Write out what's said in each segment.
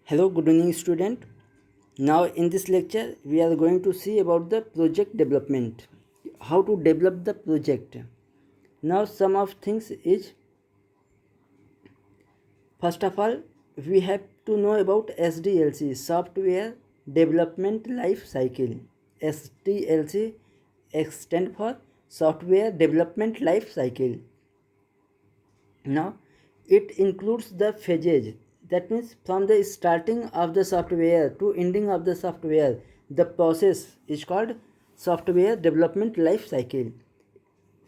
Hello, good evening student. Now in this lecture we are going to see about the project development. How to develop the project. Now some of things is, first of all we have to know about SDLC, Software Development Life Cycle. SDLC stands for Software Development Life Cycle. Now it includes the phases, that means from the starting of the software to ending of the software, the process is called software development life cycle.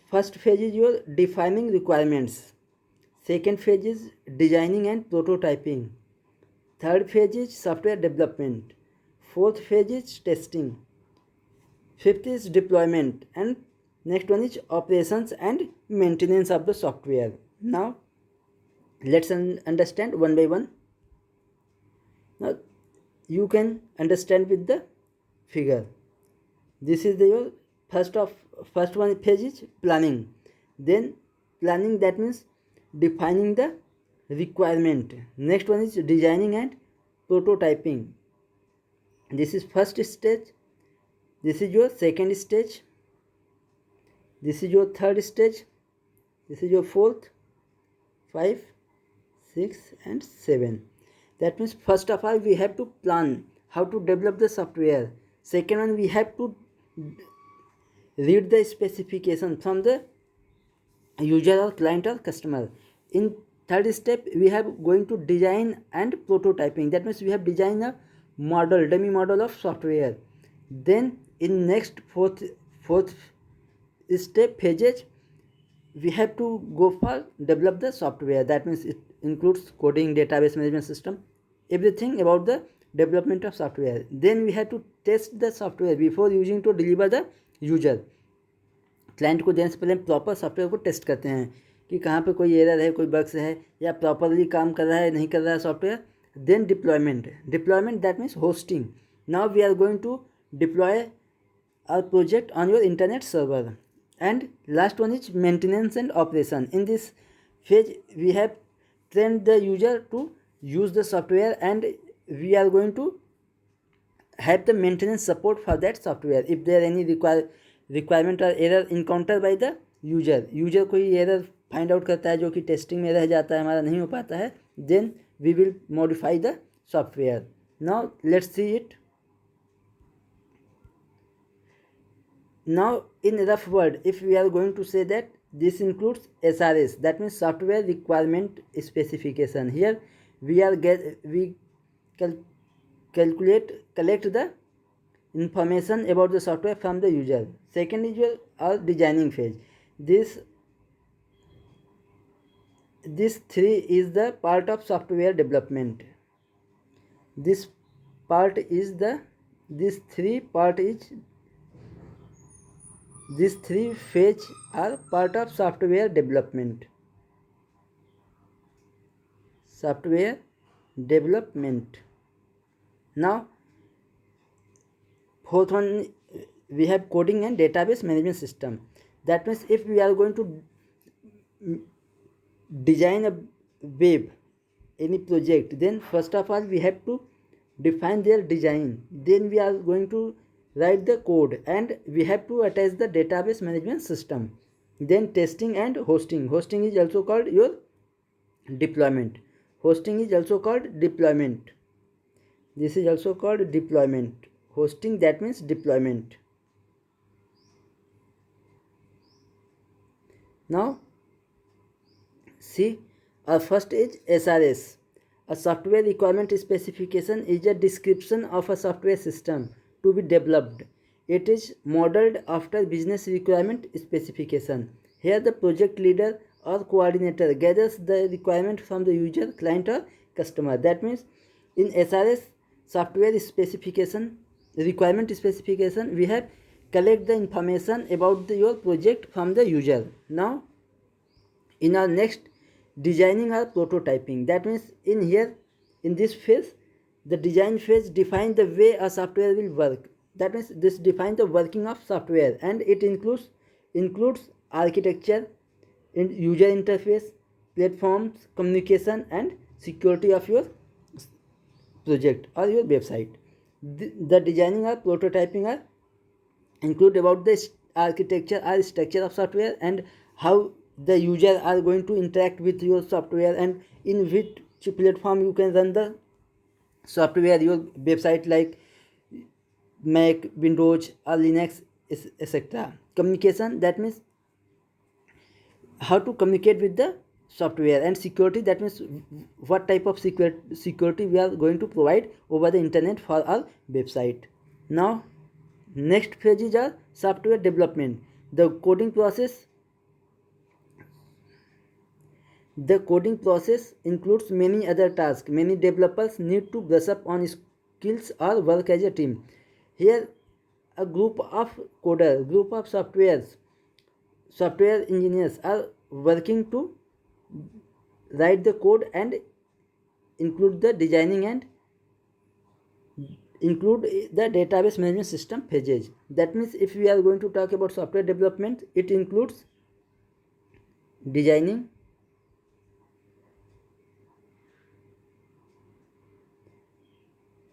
First phase is your defining requirements, second phase is designing and prototyping, third phase is software development, fourth phase is testing, fifth is deployment, and next one is operations and maintenance of the software. Now let's understand one by one. Now you can understand with the figure. This is your first one phase is planning. Then planning, that means defining the requirement. Next one is designing and prototyping. This is first stage. This is your second stage. This is your third stage. This is your fourth, 5, 6 and 7. That means first of all we have to plan how to develop the software. Second one, we have to read the specification from the user or client or customer. In third step we have going to design and prototyping. That means we have designed a model, dummy model of software. Then in next fourth step phases we have to go for develop the software. That means it includes coding, database management system, everything about the development of software. Then we have to test the software before using to deliver the user. Client को देने से पहले proper software को test करते हैं कि कहाँ पे कोई एरर है, कोई बग्स है, या प्रॉपरली काम कर रहा है नहीं कर रहा है software. Then deployment that means hosting. Now we are going to deploy our project on your internet server. And last one is maintenance and operation. In this phase we have trained the user to use the software and we are going to have the maintenance support for that software. If there any requirement or error encountered by the user कोई error find out करता है जो कि testing में रह जाता है, हमारा नहीं हो पाता है, then we will modify the software. Now let's see it. Now in rough word, if we are going to say that this includes SRS, that means software requirement specification. Here we collect the information about the software from the user. Second is your designing phase. This three is the part of software development. These three phases are part of software development. Now fourth one we have coding and database management system. That means if we are going to design a web, any project, then first of all we have to define their design. Then we are going to write the code and we have to attach the database management system. Then testing and hosting. Hosting is also called your deployment. This is also called deployment. Hosting, that means deployment. Now see, our first is SRS. A software requirement specification is a description of a software system to be developed. It is modeled after business requirement specification. Here the project leader or coordinator gathers the requirement from the user, client or customer. That means in SRS, software specification, requirement specification, we have collect the information about your project from the user. Now in our next, designing or prototyping. That means in this phase, the design phase defines the way a software will work. That means this defines the working of software and it includes architecture, user interface, platforms, communication and security of your project or your website. The designing or prototyping are include about the architecture or structure of software and how the user are going to interact with your software and in which platform you can run the software, your website like Mac, Windows or Linux, etc. Communication, that means how to communicate with the software, and security, that means what type of security we are going to provide over the internet for our website. Now next phase is our software development. The coding process includes many other tasks. Many developers need to brush up on skills or work as a team. Here a group of software engineers are working to write the code and include the designing and include the database management system phases. That means if we are going to talk about software development, it includes designing,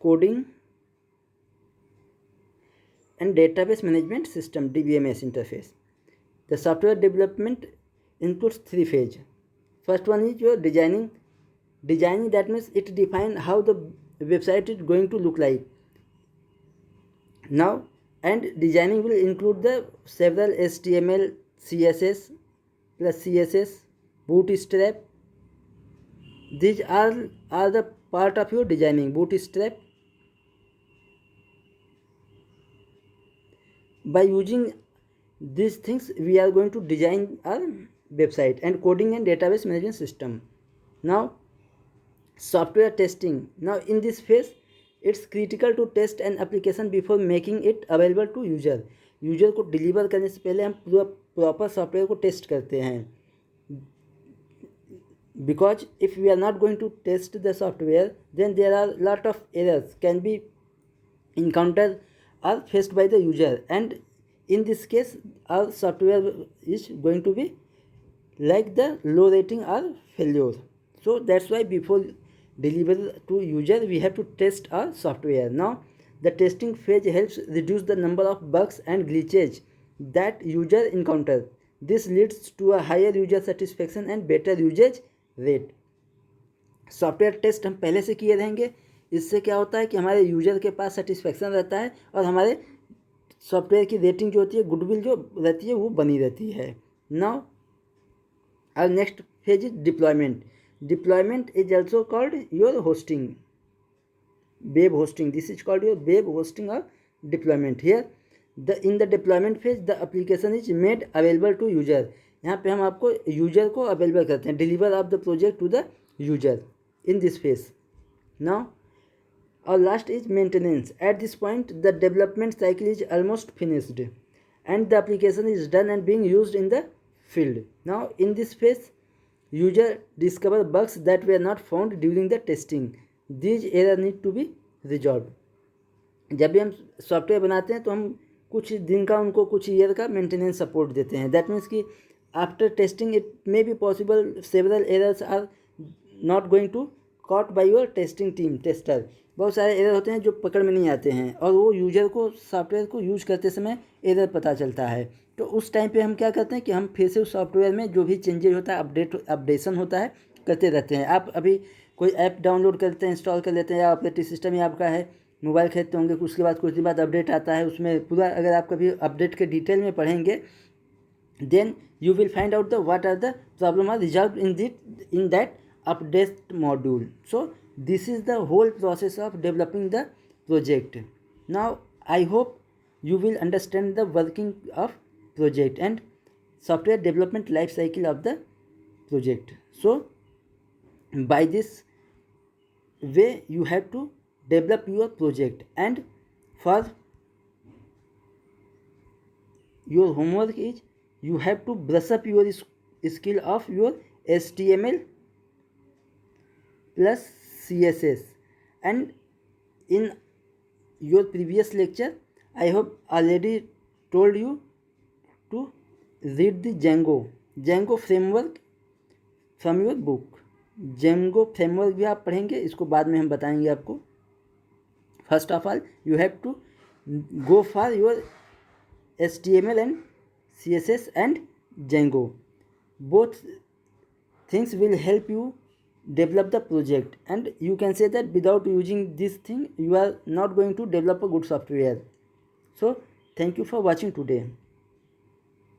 coding and database management system DBMS interface. The software development includes three phases. First one is your designing. That means it defines how the website is going to look like. Now, and designing will include the several HTML, CSS plus CSS, bootstrap. These are the part of your designing. Bootstrap. By using these things, we are going to design our website. And coding and database management system. Now software testing. Now in this phase, it's critical to test an application before making it available to user को deliver करने से पहले हम पूरा proper software को test करते हैं. Because if we are not going to test the software, then there are lot of errors can be encountered or faced by the user, and in this case our software is going to be like the low rating or failure. So that's why before deliver to user, we have to test our software. Now the testing phase helps reduce the number of bugs and glitches that user encounter. This leads to a higher user satisfaction and better usage rate. Software test हम पहले से किए रहेंगे, इससे क्या होता है कि हमारे यूजर के पास सेटिस्फेक्शन रहता है और हमारे सॉफ्टवेयर की रेटिंग जो होती है, गुडविल जो रहती है, वो बनी रहती है. Now our next phase is deployment. Deployment is also called your hosting, web hosting. This is called your web hosting or deployment. Here in the deployment phase, the application is made available to user. यहाँ पे हम आपको user को available करते हैं, deliver of the project to the user in this phase. Now our last is maintenance. At this point, the development cycle is almost finished and the application is done and being used in the field. Now in this phase, user discover bugs that were not found during the testing. These errors need to be resolved. जब भी हम software बनाते हैं तो हम कुछ दिन का उनको कुछ ईयर का मेंटेनेंस सपोर्ट देते हैं. दैट मीन्स कि after testing it may be possible several errors are not going to caught by your testing team tester. बहुत सारे एरर होते हैं जो पकड़ में नहीं आते हैं और वो यूजर को सॉफ्टवेयर को यूज करते समय एरर पता चलता है. तो उस टाइम पे हम क्या करते हैं कि हम फिर से उस सॉफ्टवेयर में जो भी चेंजेज होता है, अपडेशन होता है, करते रहते हैं. आप अभी कोई ऐप डाउनलोड करते हैं, इंस्टॉल कर लेते हैं, या ऑपरेटिंग सिस्टम ही आपका है, मोबाइल खरीदते होंगे, उसके बाद कुछ दिन बाद अपडेट आता है, उसमें पूरा अगर आप कभी अपडेट के डिटेल में पढ़ेंगे, then you will find out the what are the problem are resolve in that update module. So this is the whole process of developing the project. Now I hope you will understand the working of project and software development life cycle of the project. So by this way you have to develop your project, and for your homework is you have to brush up your skill of your HTML plus CSS. And in your previous lecture I have already told you to read the Django framework from your book. Django framework भी आप पढ़ेंगे, इसको बाद में हम बताएंगे आपको. first of all you have to go for your HTML and CSS and Django. Both things will help you develop the project, and you can say that without using this thing you are not going to develop a good software. So thank you for watching today.